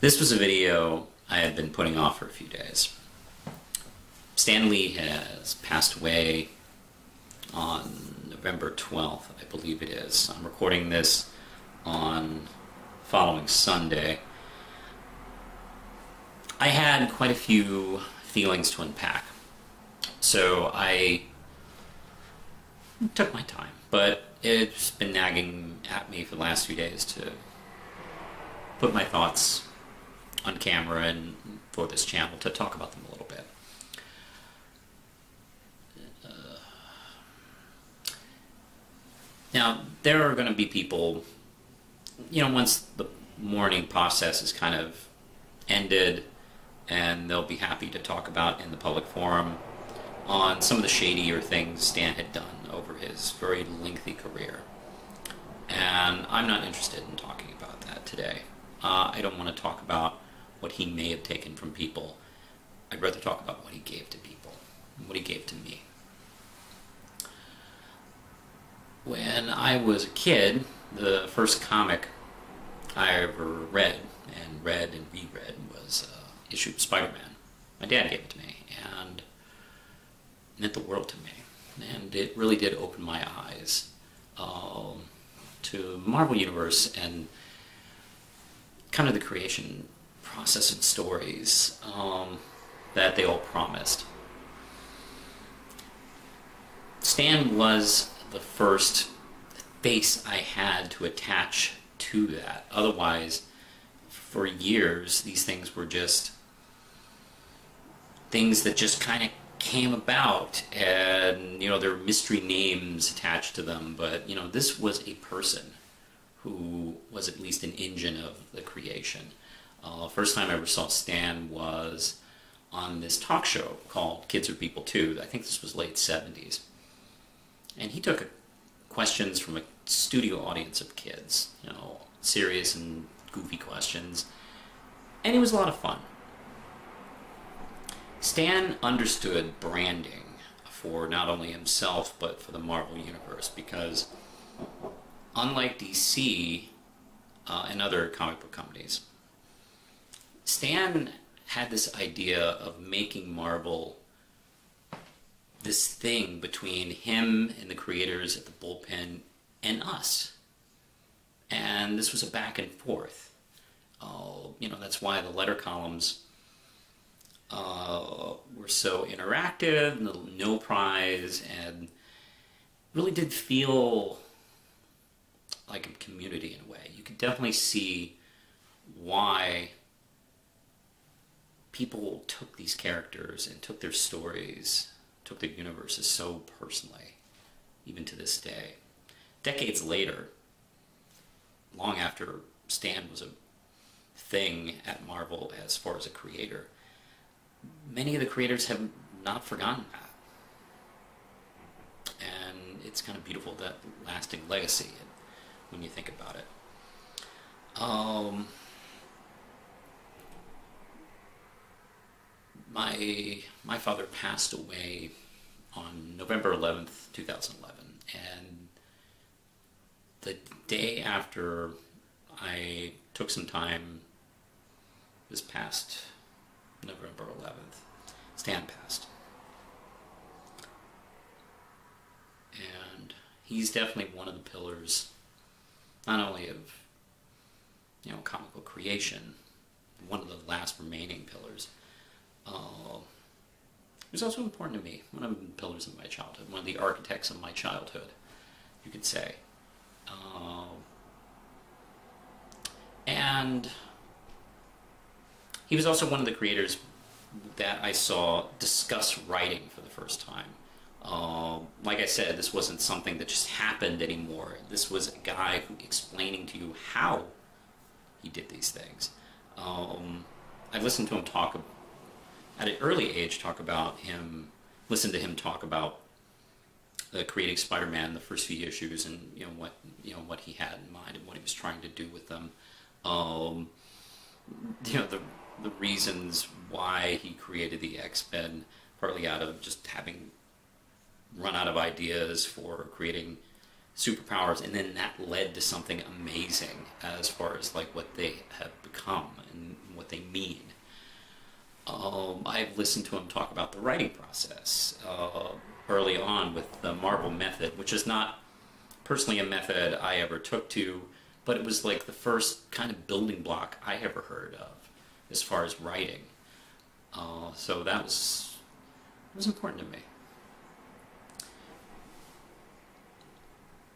This was a video I had been putting off for a few days. Stan Lee has passed away on November 12th, I believe it is. I'm recording this on following Sunday. I had quite a few feelings to unpack, so I took my time, but it's been nagging at me for the last few days to put my thoughts on camera and for this channel to talk about them a little bit. Now, there are going to be people, once the mourning process is kind of ended, and they'll be happy to talk about in the public forum on some of the shadier things Stan had done over his very lengthy career. And I'm not interested in talking about that today. I don't want to talk about what he may have taken from people. I'd rather talk about what he gave to people, and what he gave to me. When I was a kid, the first comic I ever read and reread was an issue of Spider-Man. My dad gave it to me, and it meant the world to me. And it really did open my eyes to Marvel Universe and kind of the creation process and stories that they all promised. Stan was the first face I had to attach to that. Otherwise, for years, these things were just things that just kind of came about, and there were mystery names attached to them, but this was a person who was at least an engine of the creation. First time I ever saw Stan was on this talk show called Kids Are People Too. I think this was late 70s. And he took questions from a studio audience of kids, serious and goofy questions. And it was a lot of fun. Stan understood branding for not only himself, but for the Marvel Universe, because unlike DC and other comic book companies, Stan had this idea of making Marvel this thing between him and the creators at the bullpen and us. And this was a back and forth. That's why the letter columns were so interactive, and the no prize, and really did feel like a community in a way. You could definitely see why people took these characters and took their stories, took their universes so personally, even to this day. Decades later, long after Stan was a thing at Marvel as far as a creator, many of the creators have not forgotten that. And it's kind of beautiful, that lasting legacy, when you think about it. My father passed away on November 11th, 2011, and the day after I took some time, this past November 11th, Stan passed. And he's definitely one of the pillars, not only of comic book creation, one of the last remaining pillars. It was also important to me, one of the pillars of my childhood, one of the architects of my childhood, you could say. And he was also one of the creators that I saw discuss writing for the first time. Like I said, this wasn't something that just happened anymore. This was a guy explaining to you how he did these things. I listened to him talk at an early age, listen to him talk about creating Spider-Man, the first few issues, and what he had in mind and what he was trying to do with them. The reasons why he created the X-Men, partly out of just having run out of ideas for creating superpowers, and then that led to something amazing as far as like what they have become and what they mean. I've listened to him talk about the writing process early on with the Marvel method, which is not personally a method I ever took to, but it was like the first kind of building block I ever heard of as far as writing. So that was important to me.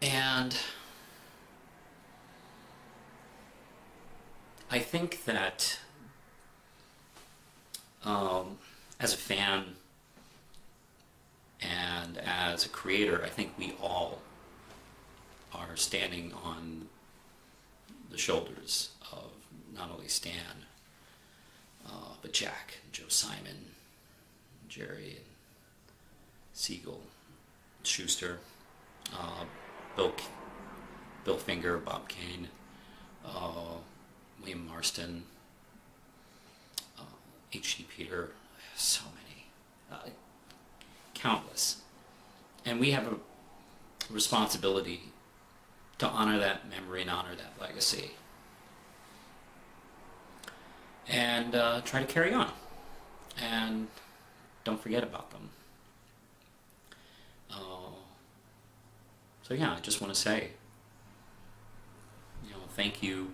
And I think that as a fan and as a creator, I think we all are standing on the shoulders of not only Stan, but Jack, and Joe Simon, Jerry, and Siegel, Schuster, Bill Finger, Bob Kane, William Marston, H.D. Peter, so many, countless. And we have a responsibility to honor that memory and honor that legacy. And try to carry on. And don't forget about them. So yeah, I just want to say, thank you,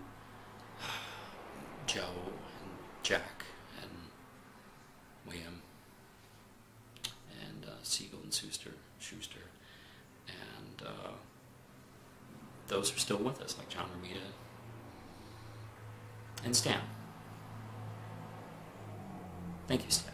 Joe and Jack and William and Siegel and Schuster, and those are still with us, like John Romita and Stan. Thank you, Stan.